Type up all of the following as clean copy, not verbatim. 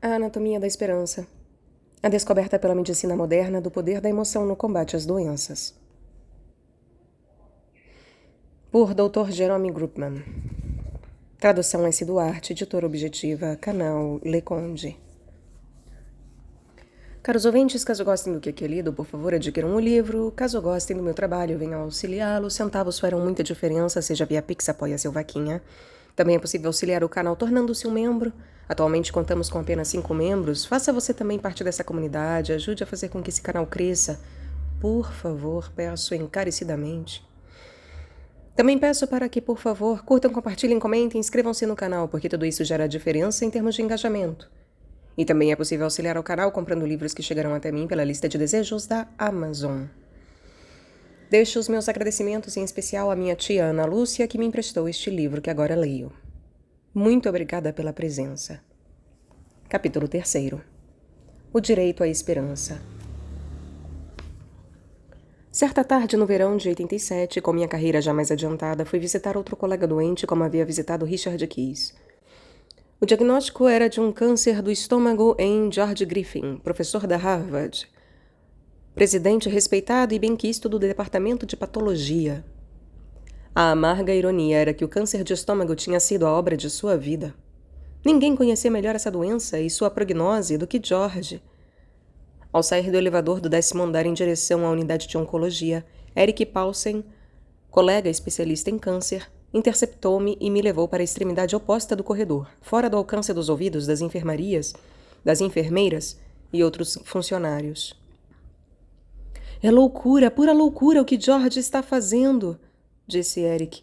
A Anatomia da Esperança. A descoberta pela medicina moderna do poder da emoção no combate às doenças. Por Dr. Jerome Groopman. Tradução S. Duarte, editora objetiva, canal Le Conde. Caros ouvintes, caso gostem do que aqui é lido, por favor adquiram o livro. Caso gostem do meu trabalho, venham auxiliá-lo. Centavos farão muita diferença, seja via Pix, apoia seu vaquinha. Também é possível auxiliar o canal tornando-se um membro. Atualmente contamos com apenas 5 membros. Faça você também parte dessa comunidade. Ajude a fazer com que esse canal cresça. Por favor, peço encarecidamente. Também peço para que, por favor, curtam, compartilhem, comentem e inscrevam-se no canal, porque tudo isso gera diferença em termos de engajamento. E também é possível auxiliar o canal comprando livros que chegarão até mim pela lista de desejos da Amazon. Deixo os meus agradecimentos em especial à minha tia Ana Lúcia, que me emprestou este livro que agora leio. Muito obrigada pela presença. Capítulo 3. O direito à esperança. Certa tarde no verão de 87, com minha carreira já mais adiantada, fui visitar outro colega doente como havia visitado Richard Keyes. O diagnóstico era de um câncer do estômago em George Griffin, professor da Harvard, presidente respeitado e benquisto do departamento de patologia. A amarga ironia era que o câncer de estômago tinha sido a obra de sua vida. Ninguém conhecia melhor essa doença e sua prognose do que George. Ao sair do elevador do 10º andar em direção à unidade de oncologia, Eric Paulsen, colega especialista em câncer, interceptou-me e me levou para a extremidade oposta do corredor, fora do alcance dos ouvidos das enfermeiras e outros funcionários. É loucura, pura loucura o que George está fazendo, disse Eric.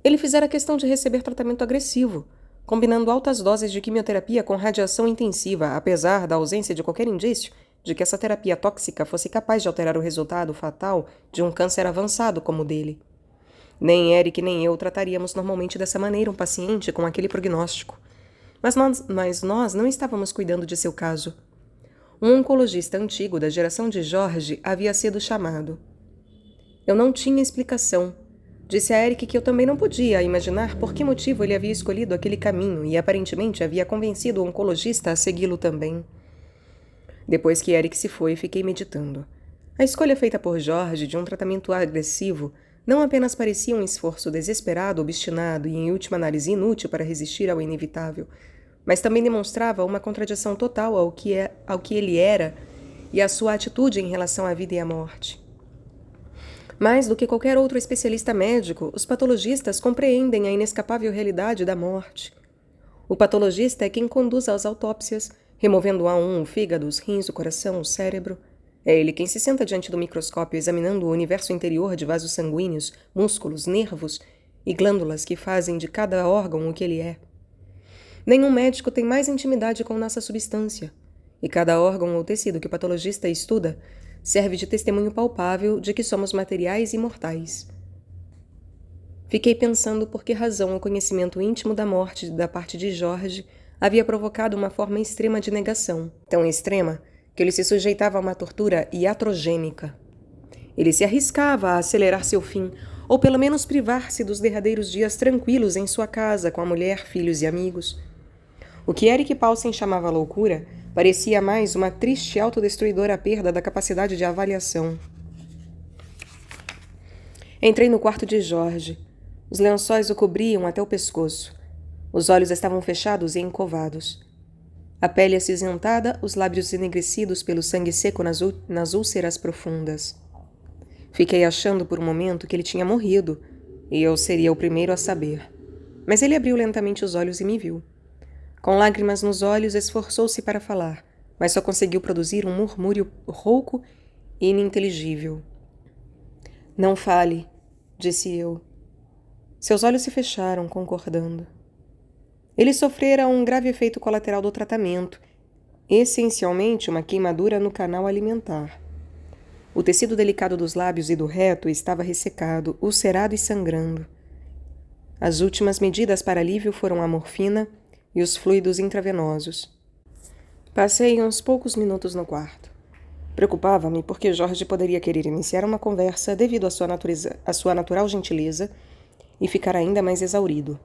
Ele fizera questão de receber tratamento agressivo, combinando altas doses de quimioterapia com radiação intensiva, apesar da ausência de qualquer indício de que essa terapia tóxica fosse capaz de alterar o resultado fatal de um câncer avançado como o dele. Nem Eric nem eu trataríamos normalmente dessa maneira um paciente com aquele prognóstico. Mas nós não estávamos cuidando de seu caso. Um oncologista antigo da geração de George havia sido chamado. Eu não tinha explicação. Disse a Eric que eu também não podia imaginar por que motivo ele havia escolhido aquele caminho e aparentemente havia convencido o oncologista a segui-lo também. Depois que Eric se foi, fiquei meditando. A escolha feita por George de um tratamento agressivo não apenas parecia um esforço desesperado, obstinado e, em última análise, inútil para resistir ao inevitável, mas também demonstrava uma contradição total ao que ele era e à sua atitude em relação à vida e à morte. Mais do que qualquer outro especialista médico, os patologistas compreendem a inescapável realidade da morte. O patologista é quem conduz às autópsias, removendo um a um o fígado, os rins, o coração, o cérebro. É ele quem se senta diante do microscópio examinando o universo interior de vasos sanguíneos, músculos, nervos e glândulas que fazem de cada órgão o que ele é. Nenhum médico tem mais intimidade com nossa substância, e cada órgão ou tecido que o patologista estuda serve de testemunho palpável de que somos materiais e mortais. Fiquei pensando por que razão o conhecimento íntimo da morte da parte de George havia provocado uma forma extrema de negação, tão extrema que ele se sujeitava a uma tortura iatrogênica. Ele se arriscava a acelerar seu fim, ou pelo menos privar-se dos derradeiros dias tranquilos em sua casa com a mulher, filhos e amigos. O que Eric Paulsen chamava loucura parecia mais uma triste e autodestruidora perda da capacidade de avaliação. Entrei no quarto de George. Os lençóis o cobriam até o pescoço. Os olhos estavam fechados e encovados. A pele acinzentada, os lábios enegrecidos pelo sangue seco nas úlceras profundas. Fiquei achando por um momento que ele tinha morrido, e eu seria o primeiro a saber. Mas ele abriu lentamente os olhos e me viu. Com lágrimas nos olhos, esforçou-se para falar, mas só conseguiu produzir um murmúrio rouco e ininteligível. Não fale, disse eu. Seus olhos se fecharam, concordando. Ele sofrera um grave efeito colateral do tratamento, essencialmente uma queimadura no canal alimentar. O tecido delicado dos lábios e do reto estava ressecado, ulcerado e sangrando. As últimas medidas para alívio foram a morfina e os fluidos intravenosos. Passei uns poucos minutos no quarto. Preocupava-me porque Jorge poderia querer iniciar uma conversa devido à sua natural gentileza e ficar ainda mais exaurido.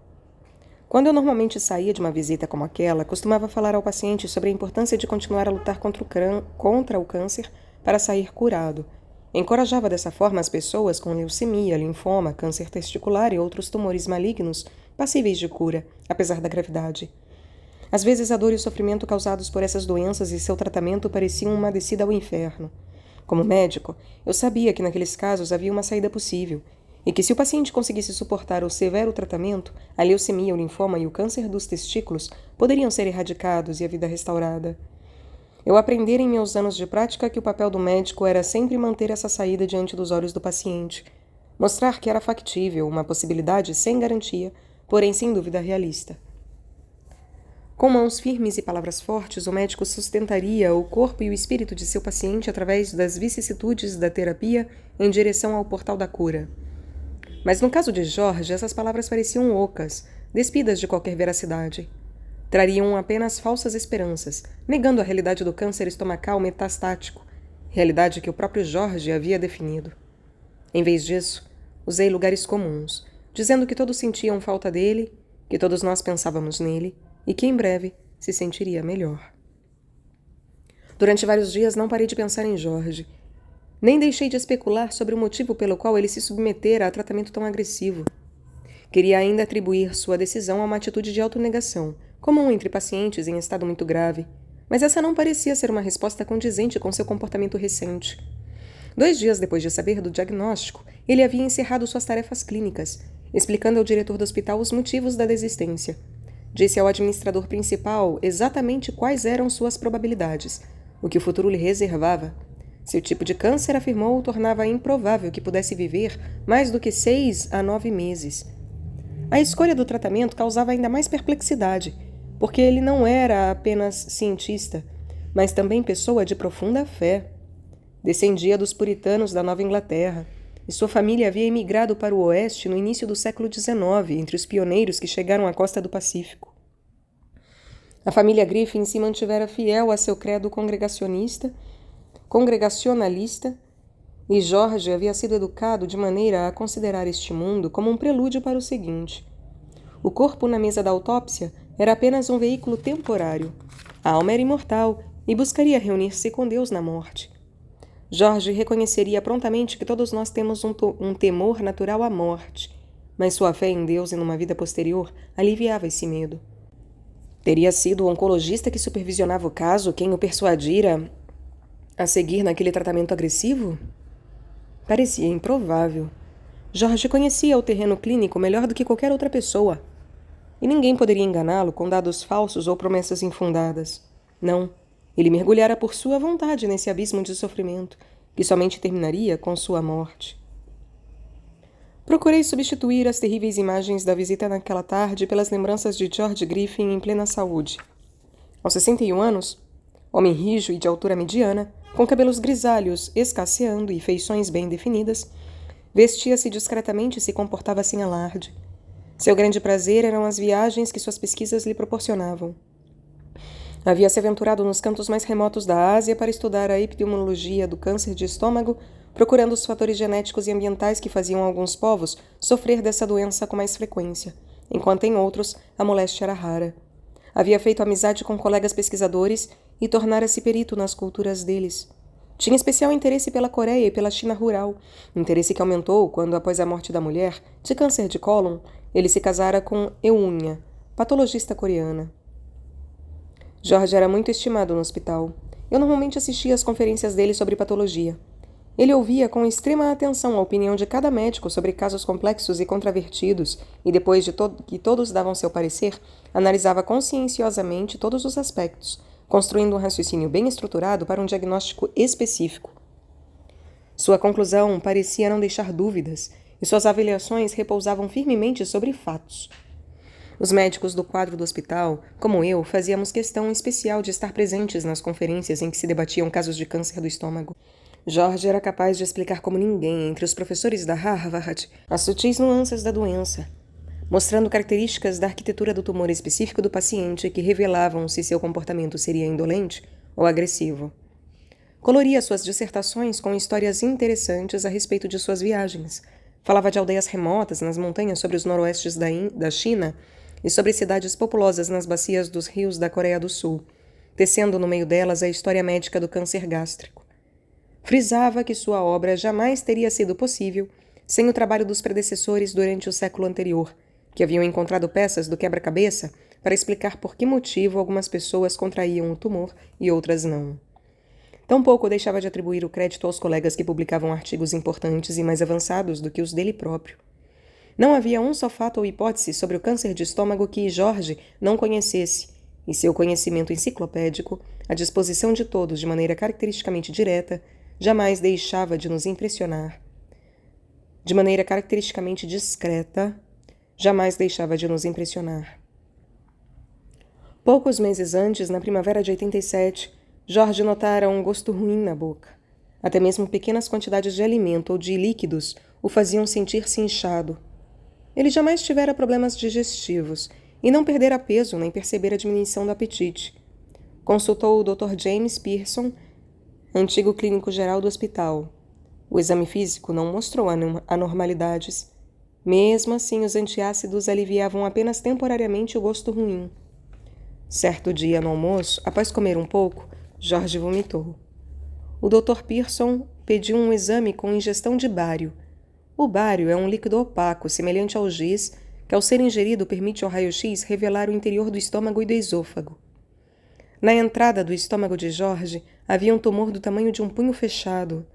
Quando eu normalmente saía de uma visita como aquela, costumava falar ao paciente sobre a importância de continuar a lutar contra o câncer para sair curado. Encorajava dessa forma as pessoas com leucemia, linfoma, câncer testicular e outros tumores malignos passíveis de cura, apesar da gravidade. Às vezes a dor e o sofrimento causados por essas doenças e seu tratamento pareciam uma descida ao inferno. Como médico, eu sabia que naqueles casos havia uma saída possível, e que se o paciente conseguisse suportar o severo tratamento, a leucemia, o linfoma e o câncer dos testículos poderiam ser erradicados e a vida restaurada. Eu aprendera em meus anos de prática que o papel do médico era sempre manter essa saída diante dos olhos do paciente, mostrar que era factível, uma possibilidade sem garantia, porém sem dúvida realista. Com mãos firmes e palavras fortes, o médico sustentaria o corpo e o espírito de seu paciente através das vicissitudes da terapia em direção ao portal da cura. Mas no caso de Jorge, essas palavras pareciam ocas, despidas de qualquer veracidade. Trariam apenas falsas esperanças, negando a realidade do câncer estomacal metastático, realidade que o próprio Jorge havia definido. Em vez disso, usei lugares comuns, dizendo que todos sentiam falta dele, que todos nós pensávamos nele e que em breve se sentiria melhor. Durante vários dias não parei de pensar em Jorge. Nem deixei de especular sobre o motivo pelo qual ele se submetera a tratamento tão agressivo. Queria ainda atribuir sua decisão a uma atitude de autonegação, comum entre pacientes em estado muito grave, mas essa não parecia ser uma resposta condizente com seu comportamento recente. 2 dias depois de saber do diagnóstico, ele havia encerrado suas tarefas clínicas, explicando ao diretor do hospital os motivos da desistência. Disse ao administrador principal exatamente quais eram suas probabilidades, o que o futuro lhe reservava. Seu tipo de câncer, afirmou, tornava improvável que pudesse viver mais do que 6 a 9 meses. A escolha do tratamento causava ainda mais perplexidade, porque ele não era apenas cientista, mas também pessoa de profunda fé. Descendia dos puritanos da Nova Inglaterra, e sua família havia emigrado para o oeste no início do século XIX, entre os pioneiros que chegaram à costa do Pacífico. A família Griffin se mantivera fiel a seu credo congregacionalista, e Jorge havia sido educado de maneira a considerar este mundo como um prelúdio para o seguinte. O corpo na mesa da autópsia era apenas um veículo temporário. A alma era imortal e buscaria reunir-se com Deus na morte. Jorge reconheceria prontamente que todos nós temos um temor natural à morte, mas sua fé em Deus e numa vida posterior aliviava esse medo. Teria sido o oncologista que supervisionava o caso quem o persuadira a seguir naquele tratamento agressivo? Parecia improvável. Jorge conhecia o terreno clínico melhor do que qualquer outra pessoa. E ninguém poderia enganá-lo com dados falsos ou promessas infundadas. Não, ele mergulhara por sua vontade nesse abismo de sofrimento, que somente terminaria com sua morte. Procurei substituir as terríveis imagens da visita naquela tarde pelas lembranças de George Griffin em plena saúde. Aos 61 anos, homem rijo e de altura mediana, com cabelos grisalhos escasseando e feições bem definidas, vestia-se discretamente e se comportava sem alarde. Seu grande prazer eram as viagens que suas pesquisas lhe proporcionavam. Havia se aventurado nos cantos mais remotos da Ásia para estudar a epidemiologia do câncer de estômago, procurando os fatores genéticos e ambientais que faziam alguns povos sofrer dessa doença com mais frequência, enquanto em outros a moléstia era rara. Havia feito amizade com colegas pesquisadores e tornara-se perito nas culturas deles. Tinha especial interesse pela Coreia e pela China rural, interesse que aumentou quando, após a morte da mulher, de câncer de cólon, ele se casara com Eunha, patologista coreana. Jorge era muito estimado no hospital. Eu normalmente assistia às conferências dele sobre patologia. Ele ouvia com extrema atenção a opinião de cada médico sobre casos complexos e controvertidos, e depois de que todos davam seu parecer, analisava conscienciosamente todos os aspectos, construindo um raciocínio bem estruturado para um diagnóstico específico. Sua conclusão parecia não deixar dúvidas, e suas avaliações repousavam firmemente sobre fatos. Os médicos do quadro do hospital, como eu, fazíamos questão especial de estar presentes nas conferências em que se debatiam casos de câncer do estômago. Jorge era capaz de explicar como ninguém, entre os professores da Harvard, as sutis nuances da doença, mostrando características da arquitetura do tumor específico do paciente que revelavam se seu comportamento seria indolente ou agressivo. Coloria suas dissertações com histórias interessantes a respeito de suas viagens. Falava de aldeias remotas nas montanhas sobre os noroestes da China e sobre cidades populosas nas bacias dos rios da Coreia do Sul, tecendo no meio delas a história médica do câncer gástrico. Frisava que sua obra jamais teria sido possível sem o trabalho dos predecessores durante o século anterior, que haviam encontrado peças do quebra-cabeça para explicar por que motivo algumas pessoas contraíam o tumor e outras não. Tampouco deixava de atribuir o crédito aos colegas que publicavam artigos importantes e mais avançados do que os dele próprio. Não havia um só fato ou hipótese sobre o câncer de estômago que Jorge não conhecesse, e seu conhecimento enciclopédico, à disposição de todos de maneira caracteristicamente direta, jamais deixava de nos impressionar. De maneira caracteristicamente discreta, jamais deixava de nos impressionar. Poucos meses antes, na primavera de 87, Jorge notara um gosto ruim na boca. Até mesmo pequenas quantidades de alimento ou de líquidos o faziam sentir-se inchado. Ele jamais tivera problemas digestivos e não perdera peso nem percebera a diminuição do apetite. Consultou o Dr. James Pearson, antigo clínico geral do hospital. O exame físico não mostrou anormalidades. Mesmo assim, os antiácidos aliviavam apenas temporariamente o gosto ruim. Certo dia, no almoço, após comer um pouco, Jorge vomitou. O Dr. Pearson pediu um exame com ingestão de bário. O bário é um líquido opaco, semelhante ao giz, que ao ser ingerido permite ao raio-x revelar o interior do estômago e do esôfago. Na entrada do estômago de Jorge havia um tumor do tamanho de um punho fechado.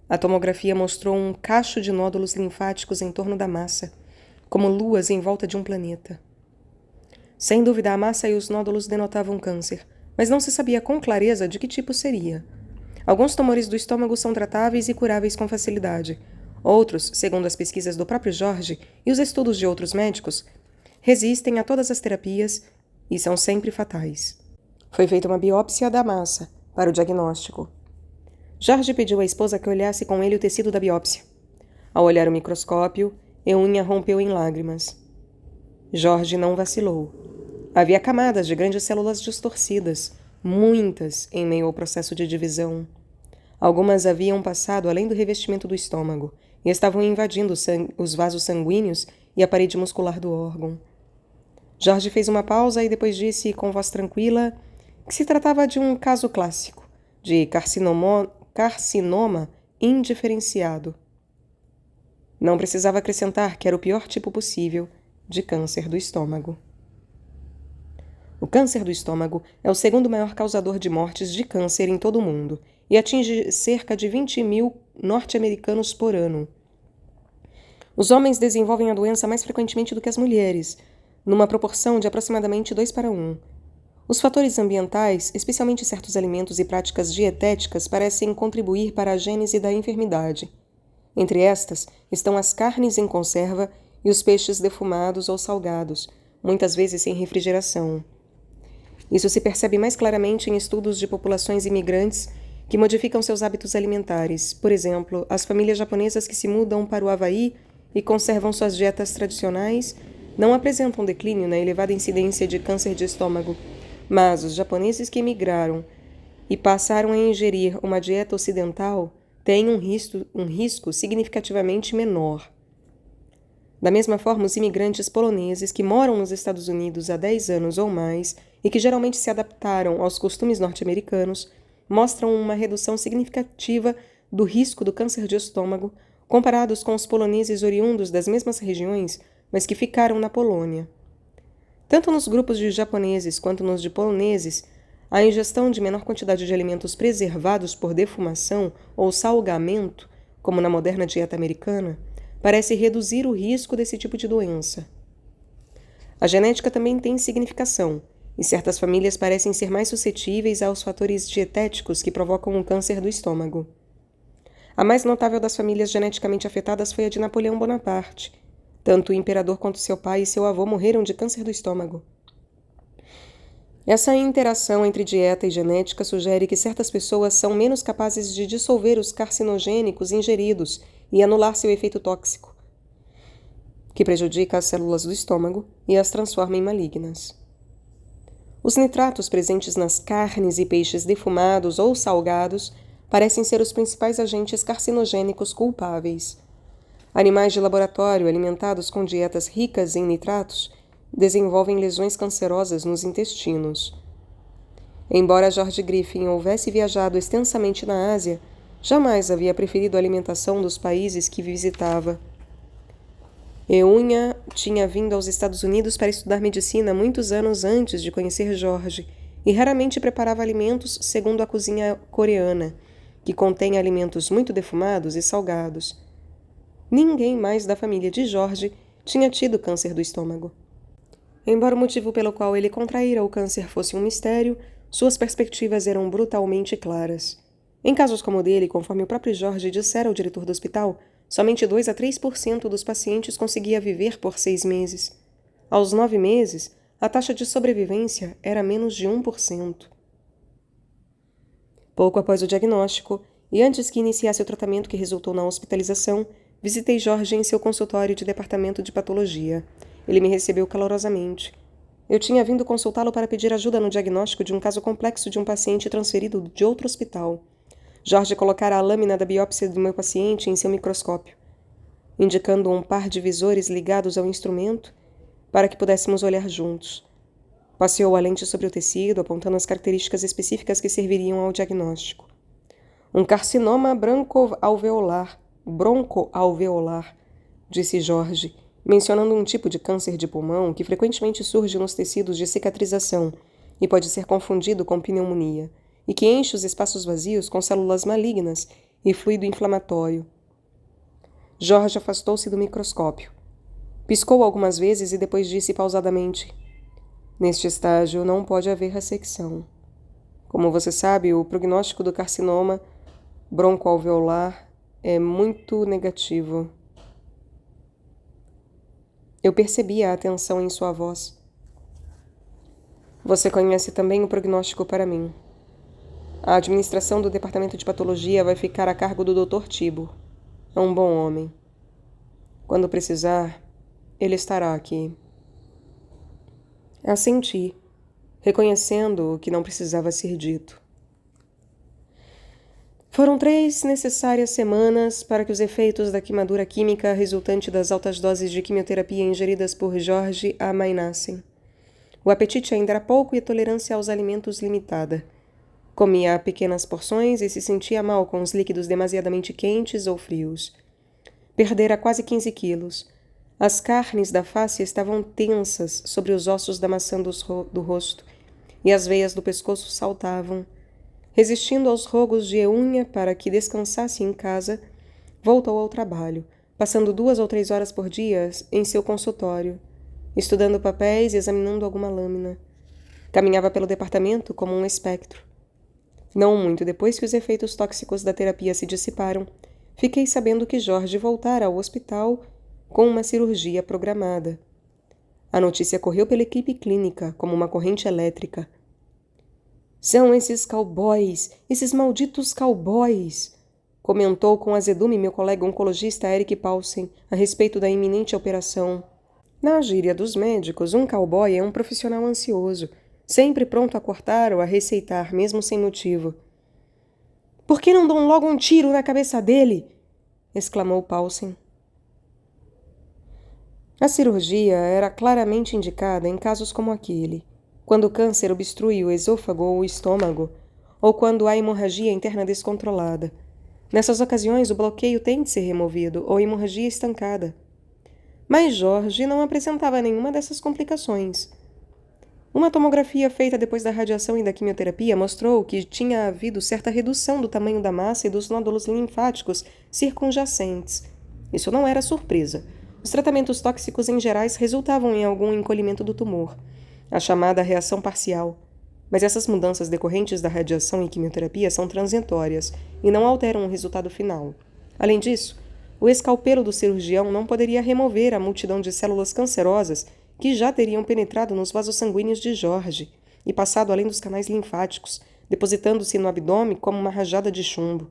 A tomografia mostrou um cacho de nódulos linfáticos em torno da massa, como luas em volta de um planeta. Sem dúvida, a massa e os nódulos denotavam câncer, mas não se sabia com clareza de que tipo seria. Alguns tumores do estômago são tratáveis e curáveis com facilidade. Outros, segundo as pesquisas do próprio Jorge e os estudos de outros médicos, resistem a todas as terapias e são sempre fatais. Foi feita uma biópsia da massa para o diagnóstico. Jorge pediu à esposa que olhasse com ele o tecido da biópsia. Ao olhar o microscópio, Eunha rompeu em lágrimas. Jorge não vacilou. Havia camadas de grandes células distorcidas, muitas em meio ao processo de divisão. Algumas haviam passado além do revestimento do estômago e estavam invadindo os vasos sanguíneos e a parede muscular do órgão. Jorge fez uma pausa e depois disse com voz tranquila que se tratava de um caso clássico, de carcinoma indiferenciado. Não precisava acrescentar que era o pior tipo possível de câncer do estômago. O câncer do estômago é o segundo maior causador de mortes de câncer em todo o mundo e atinge cerca de 20 mil norte-americanos por ano. Os homens desenvolvem a doença mais frequentemente do que as mulheres, numa proporção de aproximadamente 2:1. Os fatores ambientais, especialmente certos alimentos e práticas dietéticas, parecem contribuir para a gênese da enfermidade. Entre estas estão as carnes em conserva e os peixes defumados ou salgados, muitas vezes sem refrigeração. Isso se percebe mais claramente em estudos de populações imigrantes que modificam seus hábitos alimentares. Por exemplo, as famílias japonesas que se mudam para o Havaí e conservam suas dietas tradicionais não apresentam declínio na elevada incidência de câncer de estômago, mas os japoneses que emigraram e passaram a ingerir uma dieta ocidental têm um risco significativamente menor. Da mesma forma, os imigrantes poloneses que moram nos Estados Unidos há 10 anos ou mais e que geralmente se adaptaram aos costumes norte-americanos mostram uma redução significativa do risco do câncer de estômago comparados com os poloneses oriundos das mesmas regiões, mas que ficaram na Polônia. Tanto nos grupos de japoneses quanto nos de poloneses, a ingestão de menor quantidade de alimentos preservados por defumação ou salgamento, como na moderna dieta americana, parece reduzir o risco desse tipo de doença. A genética também tem significação, e certas famílias parecem ser mais suscetíveis aos fatores dietéticos que provocam o câncer do estômago. A mais notável das famílias geneticamente afetadas foi a de Napoleão Bonaparte. Tanto o imperador quanto seu pai e seu avô morreram de câncer do estômago. Essa interação entre dieta e genética sugere que certas pessoas são menos capazes de dissolver os carcinogênicos ingeridos e anular seu efeito tóxico, que prejudica as células do estômago e as transforma em malignas. Os nitratos presentes nas carnes e peixes defumados ou salgados parecem ser os principais agentes carcinogênicos culpáveis. Animais de laboratório alimentados com dietas ricas em nitratos desenvolvem lesões cancerosas nos intestinos. Embora George Griffin houvesse viajado extensamente na Ásia, jamais havia preferido a alimentação dos países que visitava. Eunha tinha vindo aos Estados Unidos para estudar medicina muitos anos antes de conhecer George e raramente preparava alimentos segundo a cozinha coreana, que contém alimentos muito defumados e salgados. Ninguém mais da família de George tinha tido câncer do estômago. Embora o motivo pelo qual ele contraíra o câncer fosse um mistério, suas perspectivas eram brutalmente claras. Em casos como o dele, conforme o próprio George dissera ao diretor do hospital, somente 2 a 3% dos pacientes conseguia viver por 6 meses. Aos 9 meses, a taxa de sobrevivência era menos de 1%. Pouco após o diagnóstico, e antes que iniciasse o tratamento que resultou na hospitalização, visitei George em seu consultório de departamento de patologia. Ele me recebeu calorosamente. Eu tinha vindo consultá-lo para pedir ajuda no diagnóstico de um caso complexo de um paciente transferido de outro hospital. George colocara a lâmina da biópsia do meu paciente em seu microscópio, indicando um par de visores ligados ao instrumento para que pudéssemos olhar juntos. Passeou a lente sobre o tecido, apontando as características específicas que serviriam ao diagnóstico. Um carcinoma broncoalveolar, disse George, mencionando um tipo de câncer de pulmão que frequentemente surge nos tecidos de cicatrização e pode ser confundido com pneumonia, e que enche os espaços vazios com células malignas e fluido inflamatório. George afastou-se do microscópio. Piscou algumas vezes e depois disse pausadamente: "Neste estágio não pode haver ressecção. Como você sabe, o prognóstico do carcinoma broncoalveolar é muito negativo." Eu percebi a atenção em sua voz. "Você conhece também o prognóstico para mim. A administração do departamento de patologia vai ficar a cargo do Dr. Tibor. É um bom homem. Quando precisar, ele estará aqui." Assenti, reconhecendo o que não precisava ser dito. Foram 3 necessárias semanas para que os efeitos da queimadura química resultante das altas doses de quimioterapia ingeridas por George amainassem. O apetite ainda era pouco e a tolerância aos alimentos limitada. Comia pequenas porções e se sentia mal com os líquidos demasiadamente quentes ou frios. Perdera quase 15 quilos. As carnes da face estavam tensas sobre os ossos da maçã do rosto, e as veias do pescoço saltavam. Resistindo aos rogos de Eunha para que descansasse em casa, voltou ao trabalho, passando 2 ou 3 horas por dia em seu consultório, estudando papéis e examinando alguma lâmina. Caminhava pelo departamento como um espectro. Não muito depois que os efeitos tóxicos da terapia se dissiparam, fiquei sabendo que George voltara ao hospital com uma cirurgia programada. A notícia correu pela equipe clínica como uma corrente elétrica. "São esses cowboys, esses malditos cowboys", comentou com azedume meu colega oncologista Eric Paulsen a respeito da iminente operação. Na gíria dos médicos, um cowboy é um profissional ansioso, sempre pronto a cortar ou a receitar, mesmo sem motivo. "Por que não dão logo um tiro na cabeça dele?" exclamou Paulsen. A cirurgia era claramente indicada em casos como aquele, quando o câncer obstrui o esôfago ou o estômago, ou quando há hemorragia interna descontrolada. Nessas ocasiões, o bloqueio tem de ser removido ou a hemorragia estancada. Mas George não apresentava nenhuma dessas complicações. Uma tomografia feita depois da radiação e da quimioterapia mostrou que tinha havido certa redução do tamanho da massa e dos nódulos linfáticos circunjacentes. Isso não era surpresa. Os tratamentos tóxicos em gerais resultavam em algum encolhimento do tumor, a chamada reação parcial. Mas essas mudanças decorrentes da radiação e quimioterapia são transitórias e não alteram o resultado final. Além disso, o escalpelo do cirurgião não poderia remover a multidão de células cancerosas que já teriam penetrado nos vasos sanguíneos de George e passado além dos canais linfáticos, depositando-se no abdômen como uma rajada de chumbo.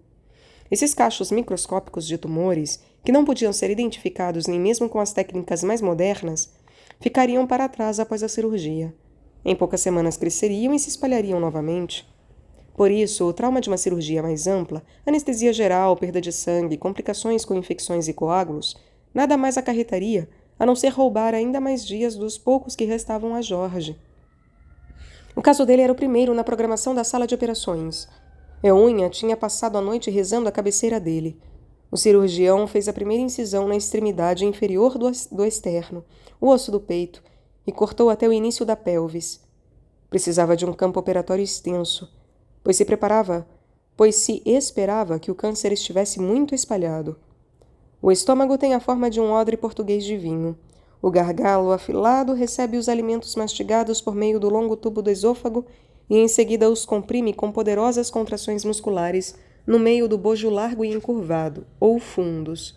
Esses cachos microscópicos de tumores, que não podiam ser identificados nem mesmo com as técnicas mais modernas, ficariam para trás após a cirurgia. Em poucas semanas cresceriam e se espalhariam novamente. Por isso, o trauma de uma cirurgia mais ampla, anestesia geral, perda de sangue, complicações com infecções e coágulos, nada mais acarretaria a não ser roubar ainda mais dias dos poucos que restavam a Jorge. O caso dele era o primeiro na programação da sala de operações. Eunha tinha passado a noite rezando à cabeceira dele. O cirurgião fez a primeira incisão na extremidade inferior do externo, o osso do peito, e cortou até o início da pelvis. Precisava de um campo operatório extenso, pois se esperava que o câncer estivesse muito espalhado. O estômago tem a forma de um odre português de vinho. O gargalo afilado recebe os alimentos mastigados por meio do longo tubo do esôfago e em seguida os comprime com poderosas contrações musculares no meio do bojo largo e encurvado, ou fundos.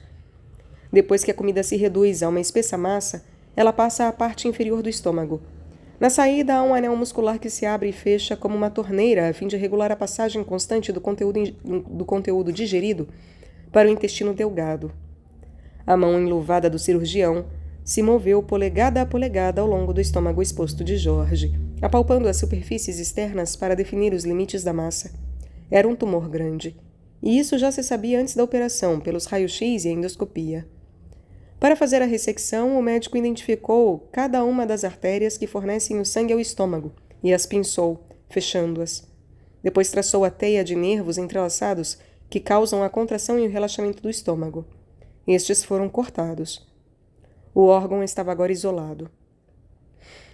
Depois que a comida se reduz a uma espessa massa, ela passa à parte inferior do estômago. Na saída há um anel muscular que se abre e fecha como uma torneira a fim de regular a passagem constante do conteúdo digerido para o intestino delgado. A mão enluvada do cirurgião se moveu polegada a polegada ao longo do estômago exposto de Jorge, apalpando as superfícies externas para definir os limites da massa. Era um tumor grande, e isso já se sabia antes da operação, pelos raios-x e a endoscopia. Para fazer a ressecção, o médico identificou cada uma das artérias que fornecem o sangue ao estômago e as pinçou, fechando-as. Depois traçou a teia de nervos entrelaçados que causam a contração e o relaxamento do estômago. Estes foram cortados. O órgão estava agora isolado.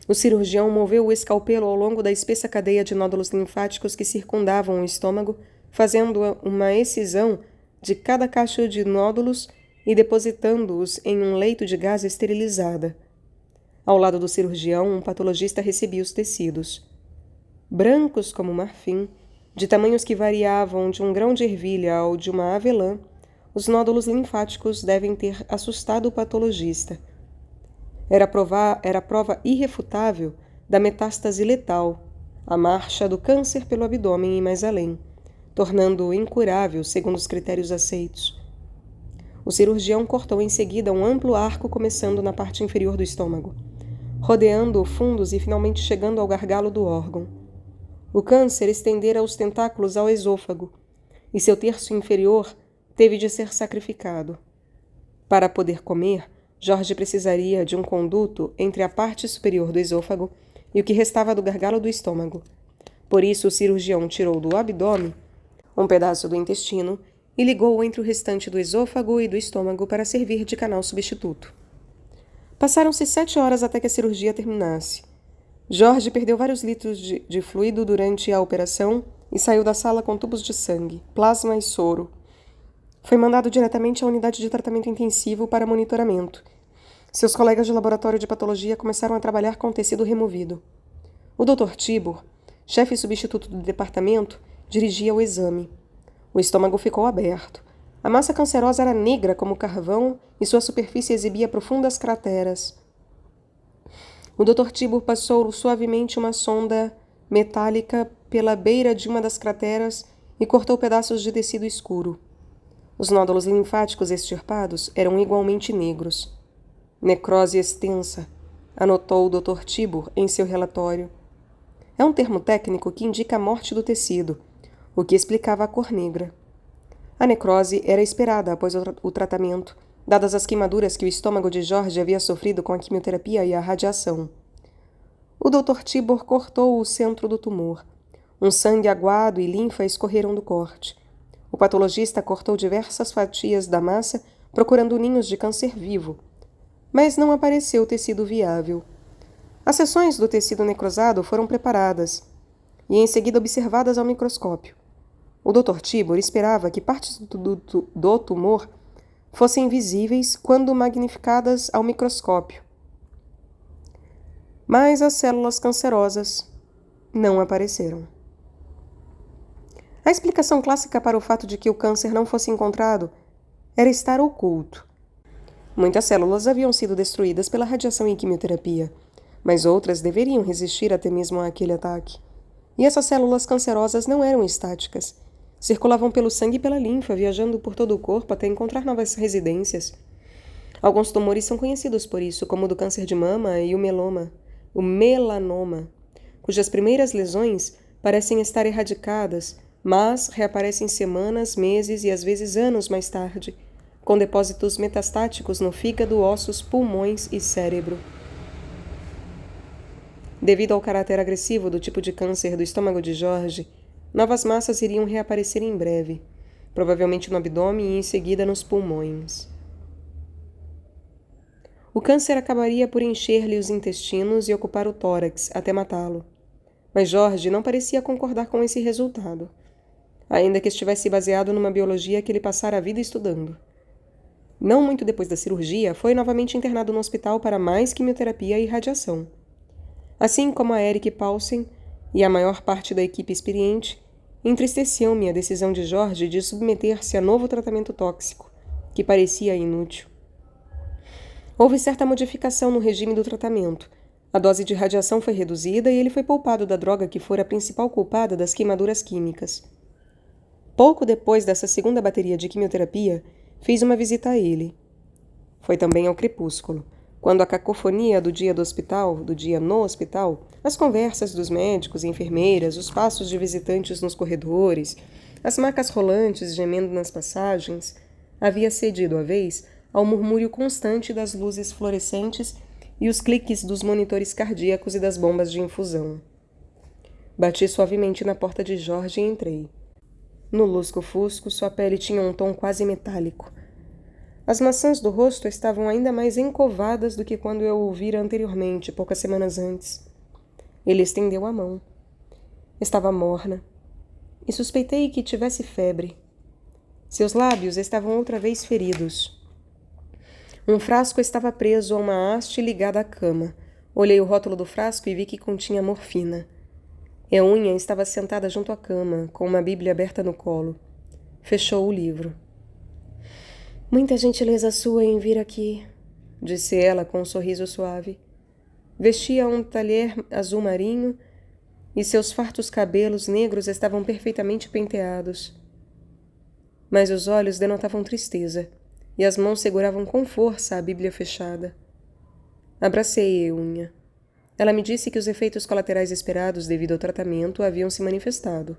O cirurgião moveu o escalpelo ao longo da espessa cadeia de nódulos linfáticos que circundavam o estômago, fazendo uma excisão de cada caixa de nódulos e depositando-os em um leito de gás esterilizada. Ao lado do cirurgião, um patologista recebia os tecidos. Brancos como marfim, de tamanhos que variavam de um grão de ervilha ao de uma avelã, os nódulos linfáticos devem ter assustado o patologista. Era a prova irrefutável da metástase letal, a marcha do câncer pelo abdômen e mais além, tornando-o incurável segundo os critérios aceitos. O cirurgião cortou em seguida um amplo arco começando na parte inferior do estômago, rodeando fundos e finalmente chegando ao gargalo do órgão. O câncer estendera os tentáculos ao esôfago, e seu terço inferior teve de ser sacrificado. Para poder comer, Jorge precisaria de um conduto entre a parte superior do esôfago e o que restava do gargalo do estômago. Por isso, o cirurgião tirou do abdômen um pedaço do intestino e ligou-o entre o restante do esôfago e do estômago para servir de canal substituto. Passaram-se 7 horas até que a cirurgia terminasse. Jorge perdeu vários litros de fluido durante a operação e saiu da sala com tubos de sangue, plasma e soro. Foi mandado diretamente à unidade de tratamento intensivo para monitoramento. Seus colegas de laboratório de patologia começaram a trabalhar com o tecido removido. O Dr. Tibor, chefe substituto do departamento, dirigia o exame. O estômago ficou aberto. A massa cancerosa era negra como carvão e sua superfície exibia profundas crateras. O Dr. Tibor passou suavemente uma sonda metálica pela beira de uma das crateras e cortou pedaços de tecido escuro. Os nódulos linfáticos extirpados eram igualmente negros. Necrose extensa, anotou o Dr. Tibor em seu relatório. É um termo técnico que indica a morte do tecido, o que explicava a cor negra. A necrose era esperada após o tratamento, dadas as queimaduras que o estômago de Jorge havia sofrido com a quimioterapia e a radiação. O Dr. Tibor cortou o centro do tumor. Um sangue aguado e linfa escorreram do corte. O patologista cortou diversas fatias da massa, procurando ninhos de câncer vivo, mas não apareceu tecido viável. As seções do tecido necrosado foram preparadas e em seguida observadas ao microscópio. O Dr. Tibor esperava que partes do tumor fossem visíveis quando magnificadas ao microscópio. Mas as células cancerosas não apareceram. A explicação clássica para o fato de que o câncer não fosse encontrado era estar oculto. Muitas células haviam sido destruídas pela radiação e quimioterapia, mas outras deveriam resistir até mesmo àquele ataque. E essas células cancerosas não eram estáticas. Circulavam pelo sangue e pela linfa, viajando por todo o corpo até encontrar novas residências. Alguns tumores são conhecidos por isso, como o do câncer de mama e o melanoma, cujas primeiras lesões parecem estar erradicadas, mas reaparecem semanas, meses e às vezes anos mais tarde, com depósitos metastáticos no fígado, ossos, pulmões e cérebro. Devido ao caráter agressivo do tipo de câncer do estômago de Jorge, novas massas iriam reaparecer em breve, provavelmente no abdômen e em seguida nos pulmões. O câncer acabaria por encher-lhe os intestinos e ocupar o tórax até matá-lo. Mas Jorge não parecia concordar com esse resultado, ainda que estivesse baseado numa biologia que ele passara a vida estudando. Não muito depois da cirurgia, foi novamente internado no hospital para mais quimioterapia e radiação. Assim como a Eric Paulsen e a maior parte da equipe experiente, entristeceu-me a decisão de Jorge de submeter-se a novo tratamento tóxico, que parecia inútil. Houve certa modificação no regime do tratamento. A dose de radiação foi reduzida e ele foi poupado da droga que fora a principal culpada das queimaduras químicas. Pouco depois dessa segunda bateria de quimioterapia, fiz uma visita a ele. Foi também ao crepúsculo, quando a cacofonia do dia no hospital, as conversas dos médicos e enfermeiras, os passos de visitantes nos corredores, as macas rolantes gemendo nas passagens, havia cedido à vez ao murmúrio constante das luzes fluorescentes e os cliques dos monitores cardíacos e das bombas de infusão. Bati suavemente na porta de Jorge e entrei. No lusco-fusco, sua pele tinha um tom quase metálico. As maçãs do rosto estavam ainda mais encovadas do que quando eu o vira anteriormente, poucas semanas antes. Ele estendeu a mão. Estava morna, e suspeitei que tivesse febre. Seus lábios estavam outra vez feridos. Um frasco estava preso a uma haste ligada à cama. Olhei o rótulo do frasco e vi que continha morfina. Eunha estava sentada junto à cama, com uma bíblia aberta no colo. Fechou o livro. Muita gentileza sua em vir aqui, disse ela com um sorriso suave. Vestia um talher azul marinho e seus fartos cabelos negros estavam perfeitamente penteados. Mas os olhos denotavam tristeza e as mãos seguravam com força a bíblia fechada. Abracei Eunha. Ela me disse que os efeitos colaterais esperados devido ao tratamento haviam se manifestado.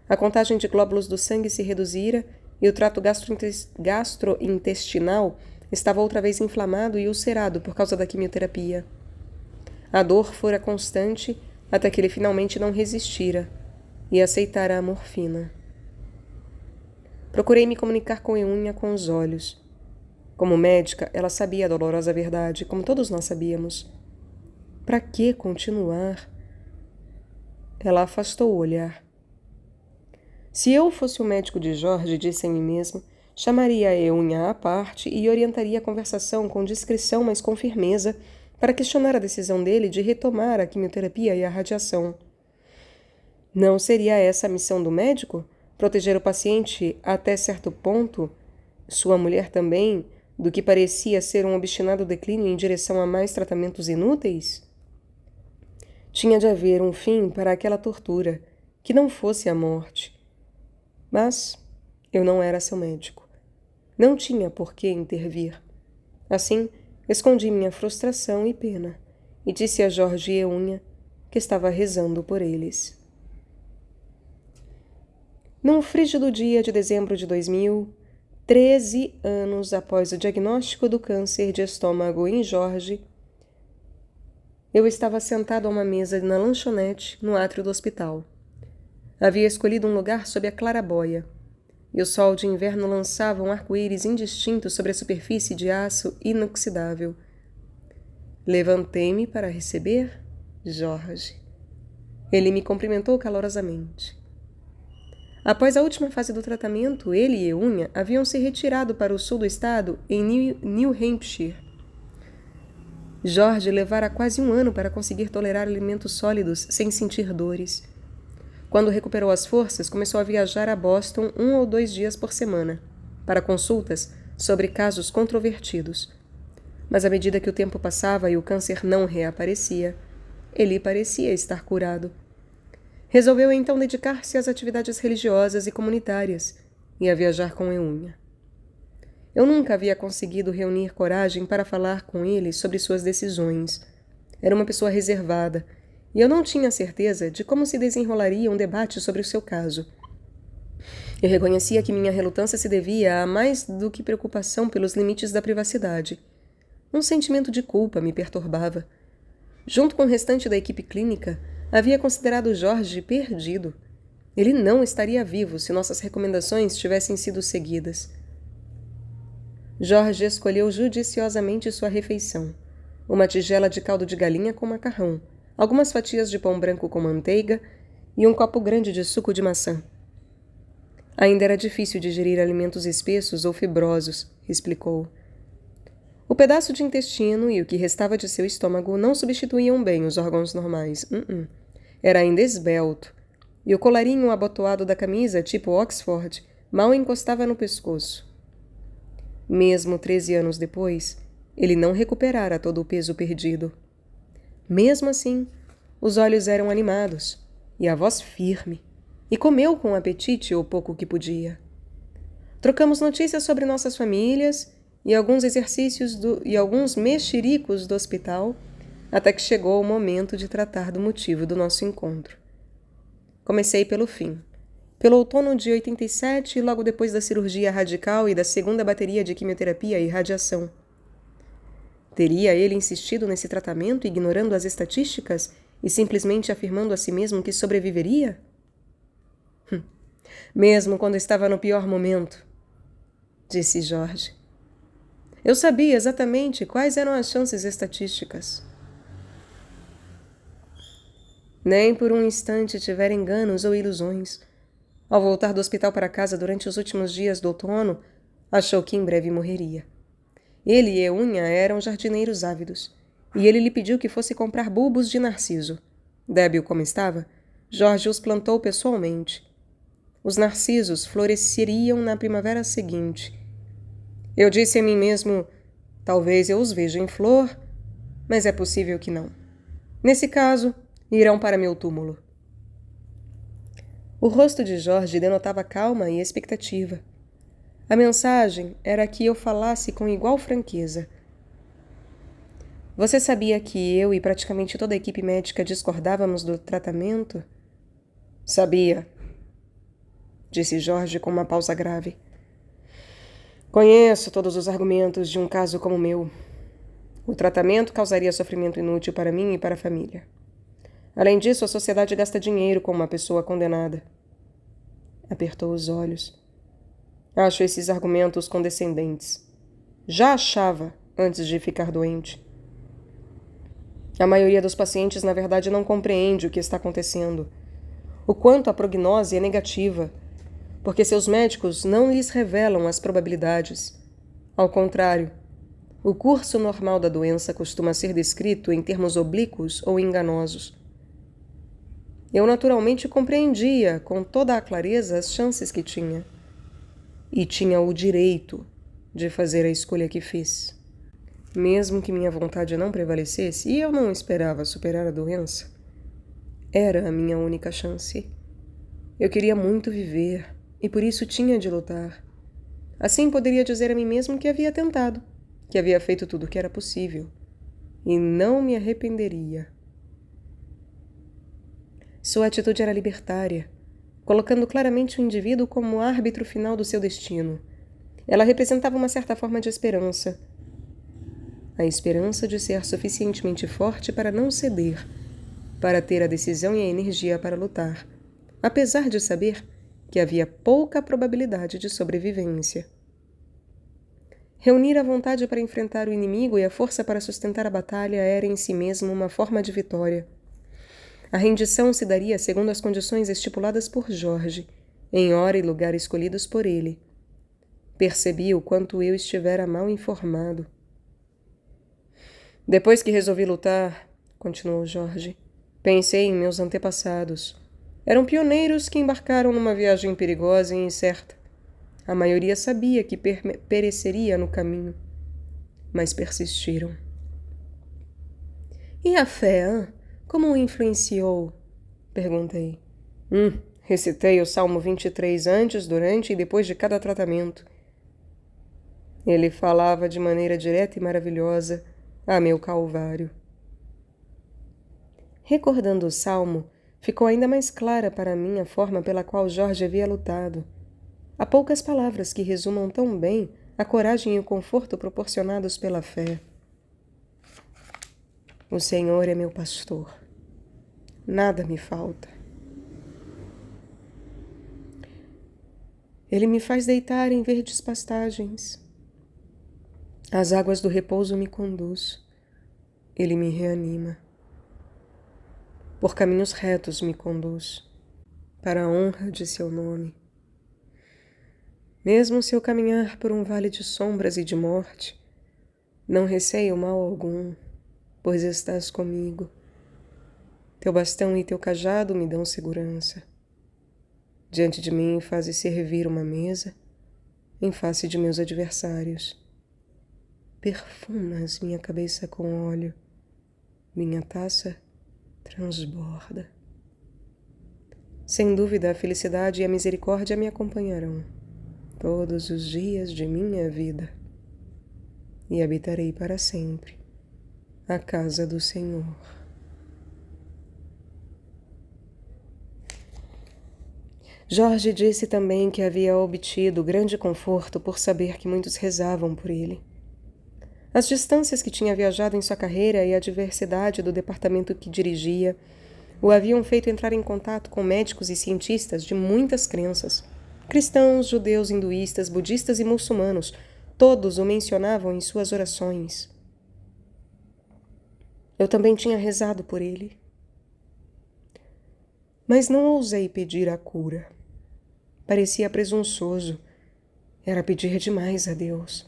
A contagem de glóbulos do sangue se reduzira e o trato gastrointestinal estava outra vez inflamado e ulcerado por causa da quimioterapia. A dor fora constante até que ele finalmente não resistira e aceitara a morfina. Procurei me comunicar com Eunha com os olhos. Como médica, ela sabia a dolorosa verdade, como todos nós sabíamos. Para que continuar? Ela afastou o olhar. Se eu fosse o médico de Jorge, disse a mim mesma, chamaria a Eunha à parte e orientaria a conversação com discrição, mas com firmeza, para questionar a decisão dele de retomar a quimioterapia e a radiação. Não seria essa a missão do médico? Proteger o paciente até certo ponto, sua mulher também, do que parecia ser um obstinado declínio em direção a mais tratamentos inúteis? Tinha de haver um fim para aquela tortura, que não fosse a morte. Mas eu não era seu médico. Não tinha por que intervir. Assim, escondi minha frustração e pena, e disse a Jorge e Eunha que estava rezando por eles. Num frígido dia de dezembro de 2000, 13 anos após o diagnóstico do câncer de estômago em Jorge, eu estava sentado a uma mesa na lanchonete no átrio do hospital. Havia escolhido um lugar sob a claraboia, e o sol de inverno lançava um arco-íris indistinto sobre a superfície de aço inoxidável. Levantei-me para receber Jorge. Ele me cumprimentou calorosamente. Após a última fase do tratamento, ele e Eunha haviam se retirado para o sul do estado, em New Hampshire. Jorge levara quase um ano para conseguir tolerar alimentos sólidos sem sentir dores. Quando recuperou as forças, começou a viajar a Boston 1 ou 2 dias por semana, para consultas sobre casos controvertidos. Mas à medida que o tempo passava e o câncer não reaparecia, ele parecia estar curado. Resolveu então dedicar-se às atividades religiosas e comunitárias e a viajar com Eunha. Eu nunca havia conseguido reunir coragem para falar com ele sobre suas decisões. Era uma pessoa reservada, e eu não tinha certeza de como se desenrolaria um debate sobre o seu caso. Eu reconhecia que minha relutância se devia a mais do que preocupação pelos limites da privacidade. Um sentimento de culpa me perturbava. Junto com o restante da equipe clínica, havia considerado Jorge perdido. Ele não estaria vivo se nossas recomendações tivessem sido seguidas. Jorge escolheu judiciosamente sua refeição. Uma tigela de caldo de galinha com macarrão, algumas fatias de pão branco com manteiga e um copo grande de suco de maçã. Ainda era difícil digerir alimentos espessos ou fibrosos, explicou. O pedaço de intestino e o que restava de seu estômago não substituíam bem os órgãos normais. Era ainda esbelto, e o colarinho abotoado da camisa, tipo Oxford, mal encostava no pescoço. Mesmo 13 anos depois, ele não recuperara todo o peso perdido. Mesmo assim, os olhos eram animados, e a voz firme, e comeu com apetite o pouco que podia. Trocamos notícias sobre nossas famílias e alguns exercícios e alguns mexericos do hospital, até que chegou o momento de tratar do motivo do nosso encontro. Comecei pelo fim. Pelo outono de 87, logo depois da cirurgia radical e da segunda bateria de quimioterapia e radiação. Teria ele insistido nesse tratamento, ignorando as estatísticas e simplesmente afirmando a si mesmo que sobreviveria? Mesmo quando estava no pior momento, disse Jorge. Eu sabia exatamente quais eram as chances estatísticas. Nem por um instante tivera enganos ou ilusões. Ao voltar do hospital para casa durante os últimos dias do outono, achou que em breve morreria. Ele e Eunha eram jardineiros ávidos, e ele lhe pediu que fosse comprar bulbos de narciso. Débil como estava, Jorge os plantou pessoalmente. Os narcisos floresceriam na primavera seguinte. Eu disse a mim mesmo, talvez eu os veja em flor, mas é possível que não. Nesse caso, irão para meu túmulo. O rosto de Jorge denotava calma e expectativa. A mensagem era que eu falasse com igual franqueza. Você sabia que eu e praticamente toda a equipe médica discordávamos do tratamento? Sabia, disse Jorge com uma pausa grave. Conheço todos os argumentos de um caso como o meu. O tratamento causaria sofrimento inútil para mim e para a família. Além disso, a sociedade gasta dinheiro com uma pessoa condenada. Apertou os olhos. Acho esses argumentos condescendentes. Já achava antes de ficar doente. A maioria dos pacientes, na verdade, não compreende o que está acontecendo. O quanto a prognose é negativa, porque seus médicos não lhes revelam as probabilidades. Ao contrário, o curso normal da doença costuma ser descrito em termos oblíquos ou enganosos. Eu naturalmente compreendia com toda a clareza as chances que tinha. E tinha o direito de fazer a escolha que fiz. Mesmo que minha vontade não prevalecesse, e eu não esperava superar a doença, era a minha única chance. Eu queria muito viver, e por isso tinha de lutar. Assim poderia dizer a mim mesmo que havia tentado, que havia feito tudo o que era possível, e não me arrependeria. Sua atitude era libertária, colocando claramente o indivíduo como árbitro final do seu destino. Ela representava uma certa forma de esperança. A esperança de ser suficientemente forte para não ceder, para ter a decisão e a energia para lutar, apesar de saber que havia pouca probabilidade de sobrevivência. Reunir a vontade para enfrentar o inimigo e a força para sustentar a batalha era em si mesmo uma forma de vitória. A rendição se daria segundo as condições estipuladas por Jorge, em hora e lugar escolhidos por ele. Percebi o quanto eu estivera mal informado. Depois que resolvi lutar, continuou Jorge, pensei em meus antepassados. Eram pioneiros que embarcaram numa viagem perigosa e incerta. A maioria sabia que pereceria no caminho, mas persistiram. E a fé, hein? Como o influenciou? Perguntei. Recitei o Salmo 23 antes, durante e depois de cada tratamento. Ele falava de maneira direta e maravilhosa a meu calvário. Recordando o Salmo, ficou ainda mais clara para mim a forma pela qual Jorge havia lutado. Há poucas palavras que resumam tão bem a coragem e o conforto proporcionados pela fé. O Senhor é meu pastor. Nada me falta. Ele me faz deitar em verdes pastagens. As águas do repouso me conduz. Ele me reanima. Por caminhos retos me conduz, para a honra de seu nome. Mesmo se eu caminhar por um vale de sombras e de morte, não receio mal algum, pois estás comigo. Teu bastão e teu cajado me dão segurança. Diante de mim fazes servir uma mesa, em face de meus adversários. Perfumas minha cabeça com óleo, minha taça transborda. Sem dúvida, a felicidade e a misericórdia me acompanharão todos os dias de minha vida, e habitarei para sempre a casa do Senhor. Jorge disse também que havia obtido grande conforto por saber que muitos rezavam por ele. As distâncias que tinha viajado em sua carreira e a diversidade do departamento que dirigia o haviam feito entrar em contato com médicos e cientistas de muitas crenças. Cristãos, judeus, hinduístas, budistas e muçulmanos, todos o mencionavam em suas orações. Eu também tinha rezado por ele. Mas não ousei pedir a cura. Parecia presunçoso. Era pedir demais a Deus.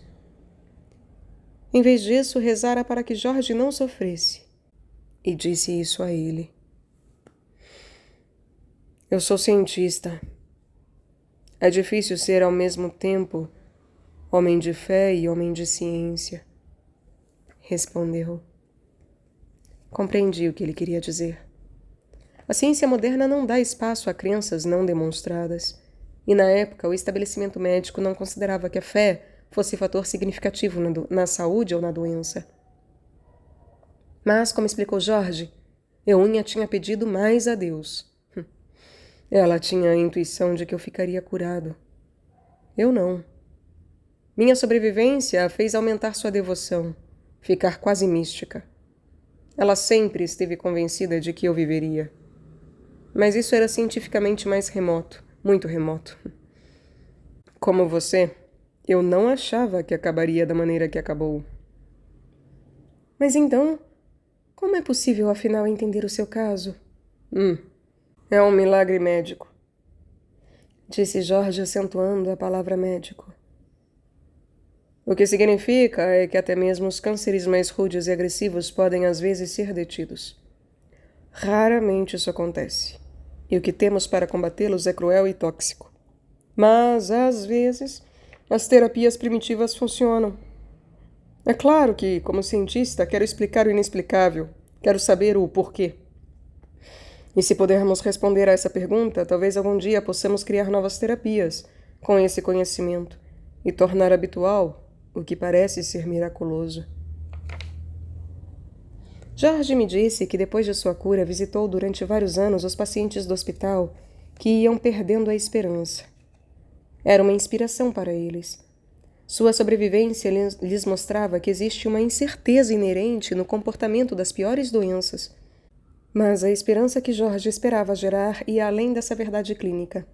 Em vez disso, rezara para que Jorge não sofresse. E disse isso a ele. Eu sou cientista. É difícil ser ao mesmo tempo homem de fé e homem de ciência. Respondeu. Compreendi o que ele queria dizer. A ciência moderna não dá espaço a crenças não demonstradas. E na época, o estabelecimento médico não considerava que a fé fosse fator significativo na saúde ou na doença. Mas, como explicou Jorge, Eunha tinha pedido mais a Deus. Ela tinha a intuição de que eu ficaria curado. Eu não. Minha sobrevivência a fez aumentar sua devoção, ficar quase mística. Ela sempre esteve convencida de que eu viveria. Mas isso era cientificamente mais remoto, muito remoto. Como você, eu não achava que acabaria da maneira que acabou. Mas então, como é possível afinal entender o seu caso? É um milagre médico, disse Jorge acentuando a palavra médico. O que significa é que até mesmo os cânceres mais rudes e agressivos podem às vezes ser detidos. Raramente isso acontece, e o que temos para combatê-los é cruel e tóxico. Mas, às vezes, as terapias primitivas funcionam. É claro que, como cientista, quero explicar o inexplicável, quero saber o porquê. E se pudermos responder a essa pergunta, talvez algum dia possamos criar novas terapias com esse conhecimento e tornar habitual o que parece ser miraculoso. Jorge me disse que depois de sua cura visitou durante vários anos os pacientes do hospital que iam perdendo a esperança. Era uma inspiração para eles. Sua sobrevivência lhes mostrava que existe uma incerteza inerente no comportamento das piores doenças. Mas a esperança que Jorge esperava gerar ia além dessa verdade clínica.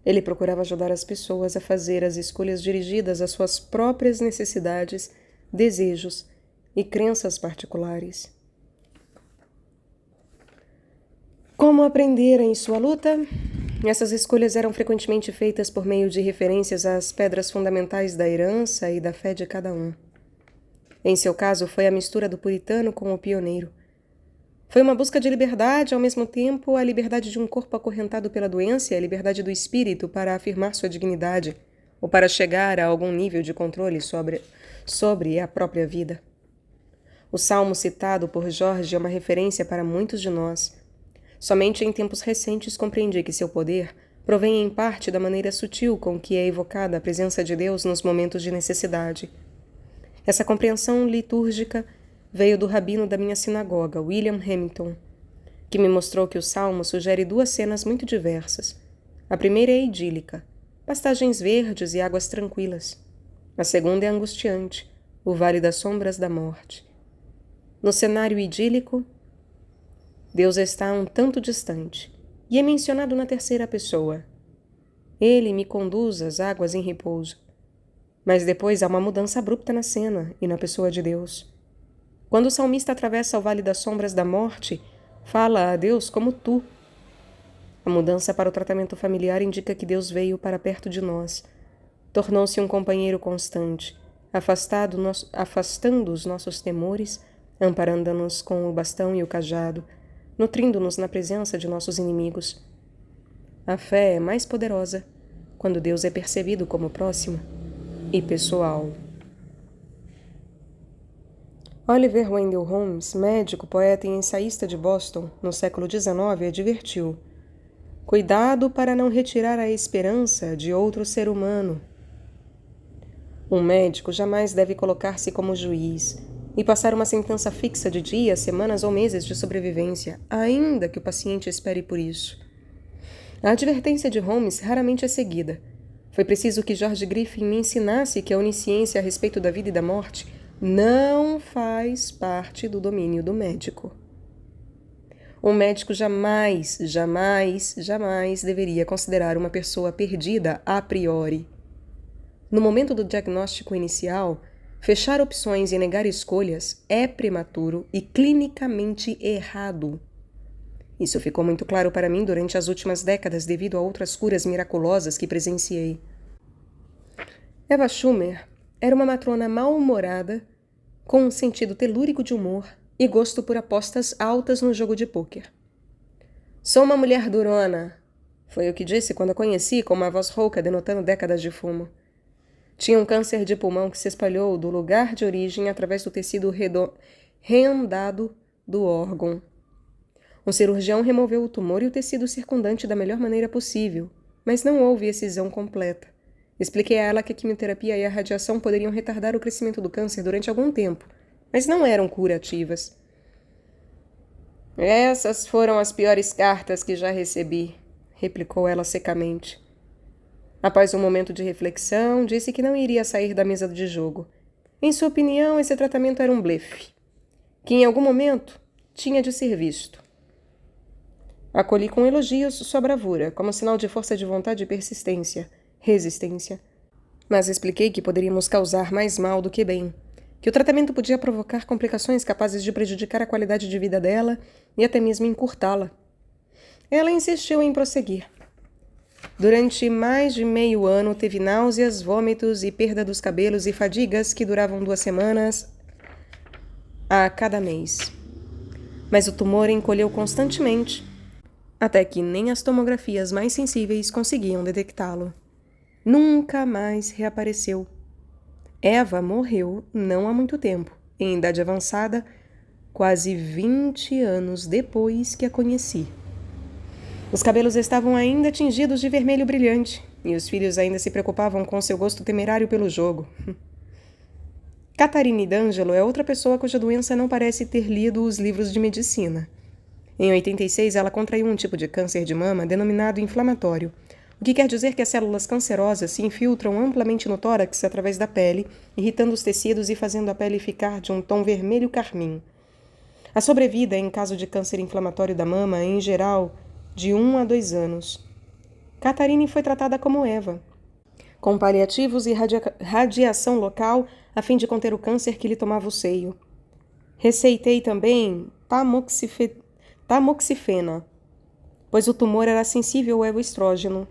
Ele procurava ajudar as pessoas a fazer as escolhas dirigidas às suas próprias necessidades, desejos e crenças particulares. Como aprender em sua luta? Essas escolhas eram frequentemente feitas por meio de referências às pedras fundamentais da herança e da fé de cada um. Em seu caso, foi a mistura do puritano com o pioneiro. Foi uma busca de liberdade, ao mesmo tempo a liberdade de um corpo acorrentado pela doença e a liberdade do espírito para afirmar sua dignidade ou para chegar a algum nível de controle sobre a própria vida. O salmo citado por Jorge é uma referência para muitos de nós. Somente em tempos recentes compreendi que seu poder provém em parte da maneira sutil com que é evocada a presença de Deus nos momentos de necessidade. Essa compreensão litúrgica veio do rabino da minha sinagoga, William Hamilton, que me mostrou que o salmo sugere duas cenas muito diversas. A primeira é idílica, pastagens verdes e águas tranquilas. A segunda é angustiante, o Vale das Sombras da Morte. No cenário idílico, Deus está um tanto distante e é mencionado na terceira pessoa. Ele me conduz às águas em repouso. Mas depois há uma mudança abrupta na cena e na pessoa de Deus. Quando o salmista atravessa o Vale das Sombras da Morte, fala a Deus como tu. A mudança para o tratamento familiar indica que Deus veio para perto de nós. Tornou-se um companheiro constante, afastando os nossos temores, amparando-nos com o bastão e o cajado, nutrindo-nos na presença de nossos inimigos. A fé é mais poderosa quando Deus é percebido como próximo e pessoal. Oliver Wendell Holmes, médico, poeta e ensaísta de Boston, no século XIX, advertiu: cuidado para não retirar a esperança de outro ser humano. Um médico jamais deve colocar-se como juiz e passar uma sentença fixa de dias, semanas ou meses de sobrevivência, ainda que o paciente espere por isso. A advertência de Holmes raramente é seguida. Foi preciso que George Griffin me ensinasse que a onisciência a respeito da vida e da morte não faz parte do domínio do médico. Um médico jamais deveria considerar uma pessoa perdida a priori. No momento do diagnóstico inicial, fechar opções e negar escolhas é prematuro e clinicamente errado. Isso ficou muito claro para mim durante as últimas décadas devido a outras curas miraculosas que presenciei. Eva Schumer era uma matrona mal-humorada, com um sentido telúrico de humor e gosto por apostas altas no jogo de pôquer. Sou uma mulher durona, foi o que disse quando a conheci com uma voz rouca denotando décadas de fumo. Tinha um câncer de pulmão que se espalhou do lugar de origem através do tecido rendado do órgão. Um cirurgião removeu o tumor e o tecido circundante da melhor maneira possível, mas não houve excisão completa. Expliquei a ela que a quimioterapia e a radiação poderiam retardar o crescimento do câncer durante algum tempo, mas não eram curativas. Essas foram as piores cartas que já recebi, replicou ela secamente. Após um momento de reflexão, disse que não iria sair da mesa de jogo. Em sua opinião, esse tratamento era um blefe, que em algum momento tinha de ser visto. Acolhi com elogios sua bravura, como sinal de força de vontade e resistência. Mas expliquei que poderíamos causar mais mal do que bem, que o tratamento podia provocar complicações capazes de prejudicar a qualidade de vida dela e até mesmo encurtá-la. Ela insistiu em prosseguir. Durante mais de meio ano, teve náuseas, vômitos e perda dos cabelos e fadigas que duravam 2 semanas a cada mês. Mas o tumor encolheu constantemente, até que nem as tomografias mais sensíveis conseguiam detectá-lo. Nunca mais reapareceu. Eva morreu não há muito tempo, em idade avançada, quase 20 anos depois que a conheci. Os cabelos estavam ainda tingidos de vermelho brilhante, e os filhos ainda se preocupavam com seu gosto temerário pelo jogo. Catarine D'Angelo é outra pessoa cuja doença não parece ter lido os livros de medicina. Em 86, ela contraiu um tipo de câncer de mama denominado inflamatório, o que quer dizer que as células cancerosas se infiltram amplamente no tórax através da pele, irritando os tecidos e fazendo a pele ficar de um tom vermelho-carmim. A sobrevida em caso de câncer inflamatório da mama é, em geral, de 1 a 2 anos. Catarine foi tratada como Eva, com paliativos e radiação local a fim de conter o câncer que lhe tomava o seio. Receitei também tamoxifena, pois o tumor era sensível ao estrógeno.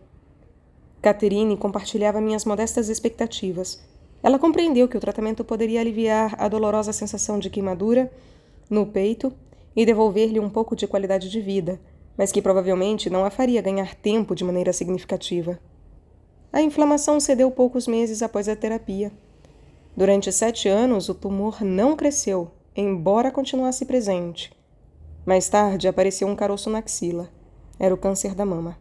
Catarine compartilhava minhas modestas expectativas. Ela compreendeu que o tratamento poderia aliviar a dolorosa sensação de queimadura no peito e devolver-lhe um pouco de qualidade de vida, mas que provavelmente não a faria ganhar tempo de maneira significativa. A inflamação cedeu poucos meses após a terapia. Durante 7 anos, o tumor não cresceu, embora continuasse presente. Mais tarde, apareceu um caroço na axila. Era o câncer da mama.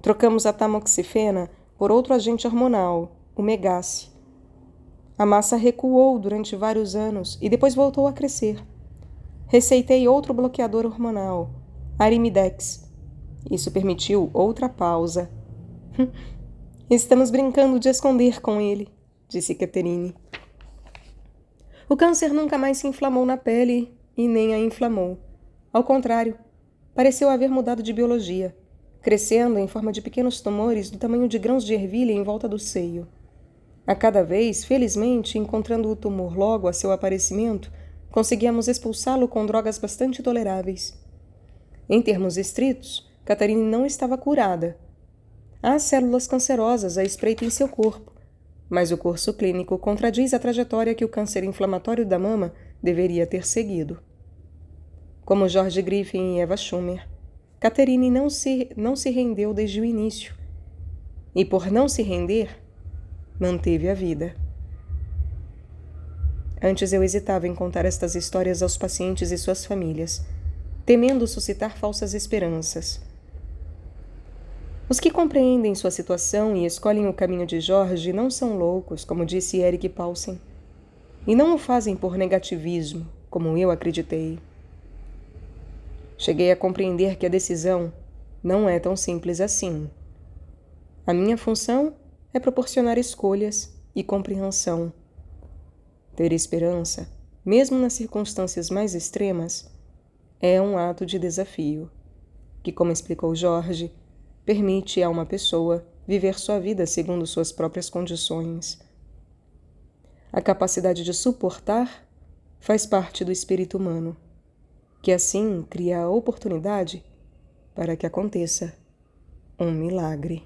Trocamos a tamoxifena por outro agente hormonal, o Megace. A massa recuou durante vários anos e depois voltou a crescer. Receitei outro bloqueador hormonal, Arimidex. Isso permitiu outra pausa. Estamos brincando de esconder com ele, disse Catherine. O câncer nunca mais se inflamou na pele e nem a inflamou. Ao contrário, pareceu haver mudado de biologia, crescendo em forma de pequenos tumores do tamanho de grãos de ervilha em volta do seio. A cada vez, felizmente, encontrando o tumor logo a seu aparecimento, conseguíamos expulsá-lo com drogas bastante toleráveis. Em termos estritos, Catherine não estava curada. Há células cancerosas à espreita em seu corpo, mas o curso clínico contradiz a trajetória que o câncer inflamatório da mama deveria ter seguido. Como George Griffin e Eva Schumer, Catherine não se rendeu desde o início. E por não se render, manteve a vida. Antes eu hesitava em contar estas histórias aos pacientes e suas famílias, temendo suscitar falsas esperanças. Os que compreendem sua situação e escolhem o caminho de George não são loucos, como disse Eric Paulsen, e não o fazem por negativismo, como eu acreditei. Cheguei a compreender que a decisão não é tão simples assim. A minha função é proporcionar escolhas e compreensão. Ter esperança, mesmo nas circunstâncias mais extremas, é um ato de desafio, que, como explicou George, permite a uma pessoa viver sua vida segundo suas próprias condições. A capacidade de suportar faz parte do espírito humano, que assim cria a oportunidade para que aconteça um milagre.